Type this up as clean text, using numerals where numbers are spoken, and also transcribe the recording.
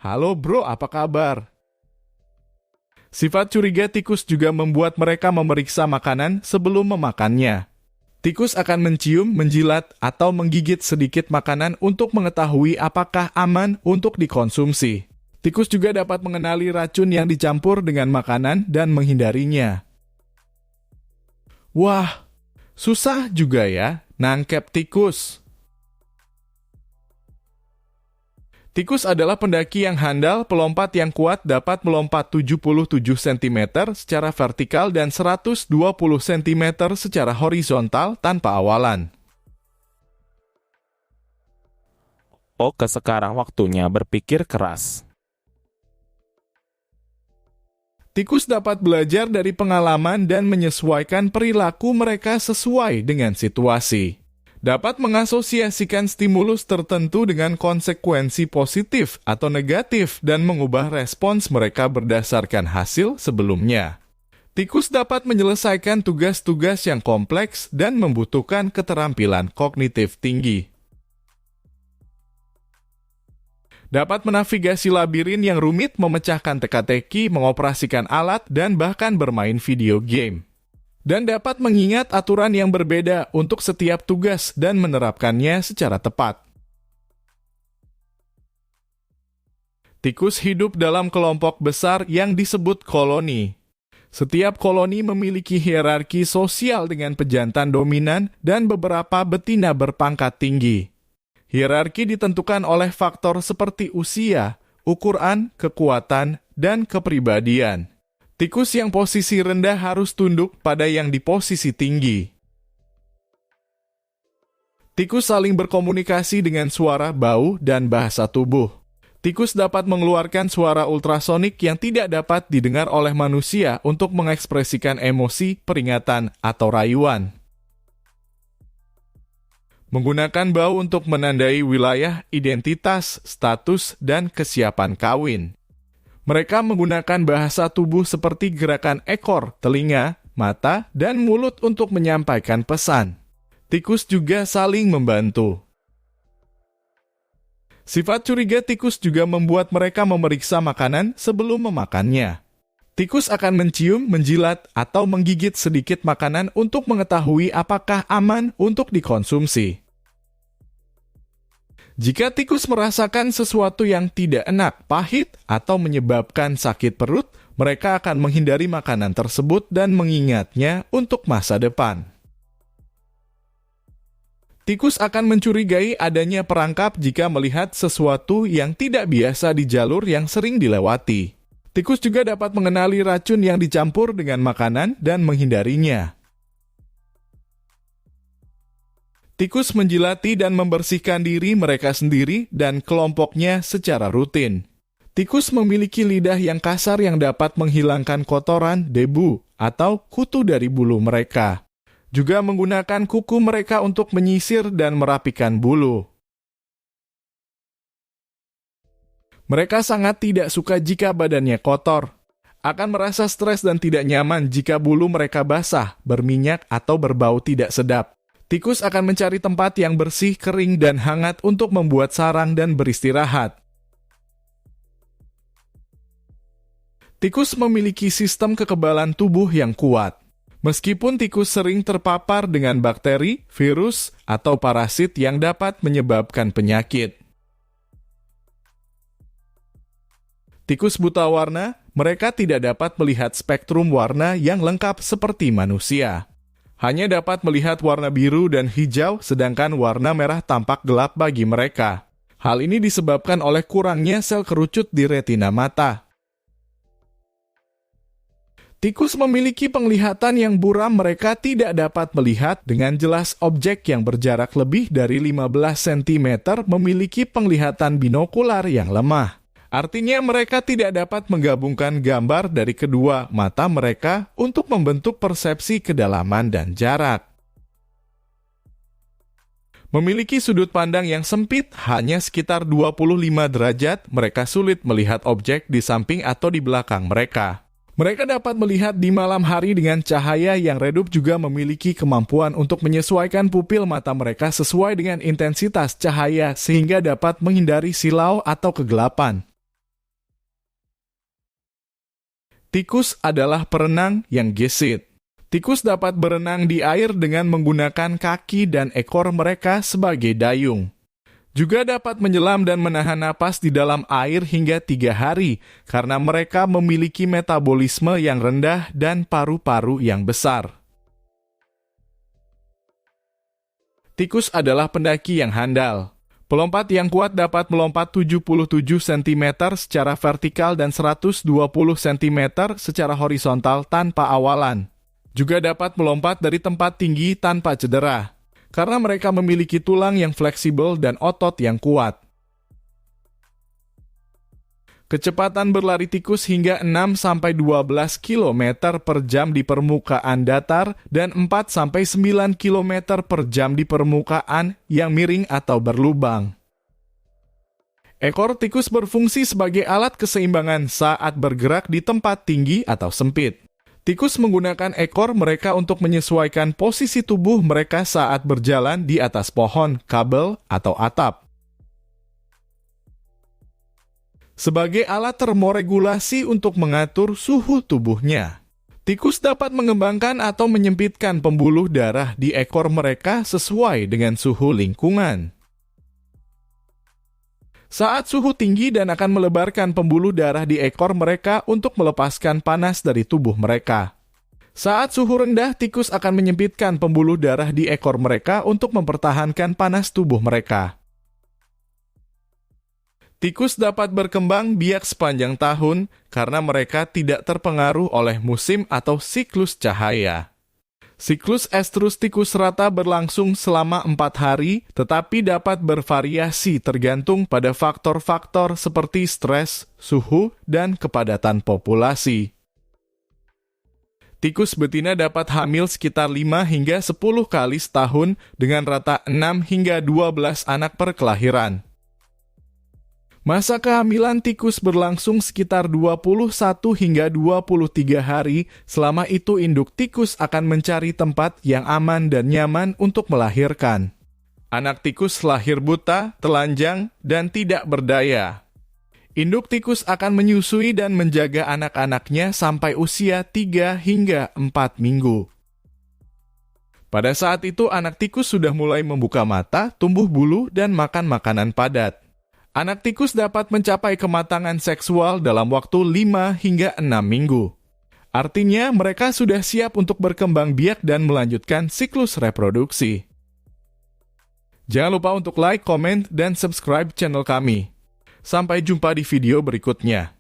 Halo bro, apa kabar? Sifat curiga tikus juga membuat mereka memeriksa makanan sebelum memakannya. Tikus akan mencium, menjilat, atau menggigit sedikit makanan untuk mengetahui apakah aman untuk dikonsumsi. Tikus juga dapat mengenali racun yang dicampur dengan makanan dan menghindarinya. Wah, susah juga ya nangkep tikus. Tikus adalah pendaki yang handal, pelompat yang kuat, dapat melompat 77 cm secara vertikal dan 120 cm secara horizontal tanpa awalan. Oke, sekarang waktunya berpikir keras. Tikus dapat belajar dari pengalaman dan menyesuaikan perilaku mereka sesuai dengan situasi. Dapat mengasosiasikan stimulus tertentu dengan konsekuensi positif atau negatif dan mengubah respons mereka berdasarkan hasil sebelumnya. Tikus dapat menyelesaikan tugas-tugas yang kompleks dan membutuhkan keterampilan kognitif tinggi. Dapat menavigasi labirin yang rumit, memecahkan teka-teki, mengoperasikan alat, dan bahkan bermain video game. Dan dapat mengingat aturan yang berbeda untuk setiap tugas dan menerapkannya secara tepat. Tikus hidup dalam kelompok besar yang disebut koloni. Setiap koloni memiliki hierarki sosial dengan pejantan dominan dan beberapa betina berpangkat tinggi. Hierarki ditentukan oleh faktor seperti usia, ukuran, kekuatan, dan kepribadian. Tikus yang posisi rendah harus tunduk pada yang di posisi tinggi. Tikus saling berkomunikasi dengan suara, bau, dan bahasa tubuh. Tikus dapat mengeluarkan suara ultrasonik yang tidak dapat didengar oleh manusia untuk mengekspresikan emosi, peringatan, atau rayuan. Menggunakan bau untuk menandai wilayah, identitas, status, dan kesiapan kawin. Mereka menggunakan bahasa tubuh seperti gerakan ekor, telinga, mata, dan mulut untuk menyampaikan pesan. Tikus juga saling membantu. Sifat curiga tikus juga membuat mereka memeriksa makanan sebelum memakannya. Tikus akan mencium, menjilat, atau menggigit sedikit makanan untuk mengetahui apakah aman untuk dikonsumsi. Jika tikus merasakan sesuatu yang tidak enak, pahit, atau menyebabkan sakit perut, mereka akan menghindari makanan tersebut dan mengingatnya untuk masa depan. Tikus akan mencurigai adanya perangkap jika melihat sesuatu yang tidak biasa di jalur yang sering dilewati. Tikus juga dapat mengenali racun yang dicampur dengan makanan dan menghindarinya. Tikus menjilati dan membersihkan diri mereka sendiri dan kelompoknya secara rutin. Tikus memiliki lidah yang kasar yang dapat menghilangkan kotoran, debu, atau kutu dari bulu mereka. Juga menggunakan kuku mereka untuk menyisir dan merapikan bulu. Mereka sangat tidak suka jika badannya kotor. Akan merasa stres dan tidak nyaman jika bulu mereka basah, berminyak, atau berbau tidak sedap. Tikus akan mencari tempat yang bersih, kering, dan hangat untuk membuat sarang dan beristirahat. Tikus memiliki sistem kekebalan tubuh yang kuat. Meskipun tikus sering terpapar dengan bakteri, virus, atau parasit yang dapat menyebabkan penyakit. Tikus buta warna, mereka tidak dapat melihat spektrum warna yang lengkap seperti manusia. Hanya dapat melihat warna biru dan hijau, sedangkan warna merah tampak gelap bagi mereka. Hal ini disebabkan oleh kurangnya sel kerucut di retina mata. Tikus memiliki penglihatan yang buram, mereka tidak dapat melihat dengan jelas objek yang berjarak lebih dari 15 cm, memiliki penglihatan binokular yang lemah. Artinya mereka tidak dapat menggabungkan gambar dari kedua mata mereka untuk membentuk persepsi kedalaman dan jarak. Memiliki sudut pandang yang sempit, hanya sekitar 25 derajat, mereka sulit melihat objek di samping atau di belakang mereka. Mereka dapat melihat di malam hari dengan cahaya yang redup, juga memiliki kemampuan untuk menyesuaikan pupil mata mereka sesuai dengan intensitas cahaya sehingga dapat menghindari silau atau kegelapan. Tikus adalah perenang yang gesit. Tikus dapat berenang di air dengan menggunakan kaki dan ekor mereka sebagai dayung. Juga dapat menyelam dan menahan napas di dalam air hingga 3 hari karena mereka memiliki metabolisme yang rendah dan paru-paru yang besar. Tikus adalah pendaki yang handal. Pelompat yang kuat dapat melompat 77 cm secara vertikal dan 120 cm secara horizontal tanpa awalan. Juga dapat melompat dari tempat tinggi tanpa cedera, karena mereka memiliki tulang yang fleksibel dan otot yang kuat. Kecepatan berlari tikus hingga 6-12 km per jam di permukaan datar dan 4-9 km per jam di permukaan yang miring atau berlubang. Ekor tikus berfungsi sebagai alat keseimbangan saat bergerak di tempat tinggi atau sempit. Tikus menggunakan ekor mereka untuk menyesuaikan posisi tubuh mereka saat berjalan di atas pohon, kabel, atau atap. Sebagai alat termoregulasi untuk mengatur suhu tubuhnya, tikus dapat mengembangkan atau menyempitkan pembuluh darah di ekor mereka sesuai dengan suhu lingkungan. Saat suhu tinggi dan akan melebarkan pembuluh darah di ekor mereka untuk melepaskan panas dari tubuh mereka. Saat suhu rendah, tikus akan menyempitkan pembuluh darah di ekor mereka untuk mempertahankan panas tubuh mereka. Tikus dapat berkembang biak sepanjang tahun karena mereka tidak terpengaruh oleh musim atau siklus cahaya. Siklus estrus tikus rata berlangsung selama 4 hari, tetapi dapat bervariasi tergantung pada faktor-faktor seperti stres, suhu, dan kepadatan populasi. Tikus betina dapat hamil sekitar 5 hingga 10 kali setahun dengan rata 6 hingga 12 anak per kelahiran. Masa kehamilan tikus berlangsung sekitar 21 hingga 23 hari, selama itu induk tikus akan mencari tempat yang aman dan nyaman untuk melahirkan. Anak tikus lahir buta, telanjang, dan tidak berdaya. Induk tikus akan menyusui dan menjaga anak-anaknya sampai usia 3 hingga 4 minggu. Pada saat itu anak tikus sudah mulai membuka mata, tumbuh bulu, dan makan makanan padat. Anak tikus dapat mencapai kematangan seksual dalam waktu 5 hingga 6 minggu. Artinya, mereka sudah siap untuk berkembang biak dan melanjutkan siklus reproduksi. Jangan lupa untuk like, komen, dan subscribe channel kami. Sampai jumpa di video berikutnya.